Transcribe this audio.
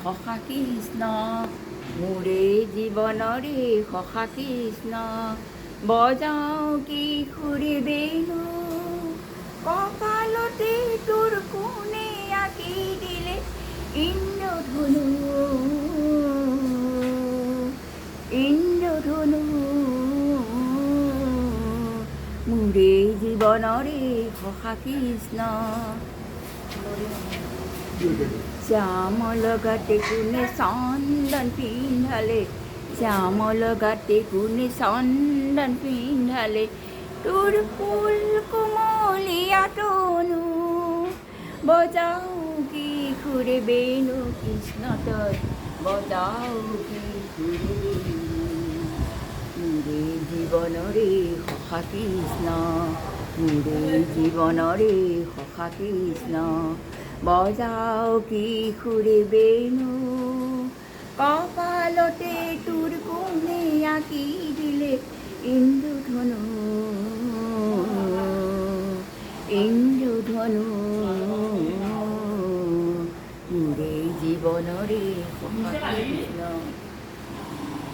সখা কৃষ্ণ মোৰে জীৱনৰে সখা কৃষ্ণ বজাওঁ কিশোৰী বেণু কঁকালতে তোৰ কোনে আঁকি দিলে ইন্দ্ৰধনু ইন্দ্ৰধনু মোৰে জীৱনৰে সখা কৃষ্ণ শ্যামল গাতে কোনে চন্দন পিন্ধালে শ্যামল গাতে কোনে চন্দন পিন্ধালে তোৰ ফুল কোমলীয়া তনু বজাও কিশোৰে বেণু কৃষ্ণ তই বজাও কিশোৰে বেণু মোৰে জীৱনৰে সখা কৃষ্ণ মোৰে জীৱনৰে সখা কৃষ্ণ বজাও কিশোৰে বেণু কপালতে তোৰ কোনে আঁকি দিলে ইন্দ্ৰধনু ইন্দ্ৰধনু মোৰে জীৱনৰে সখা কৃষ্ণ।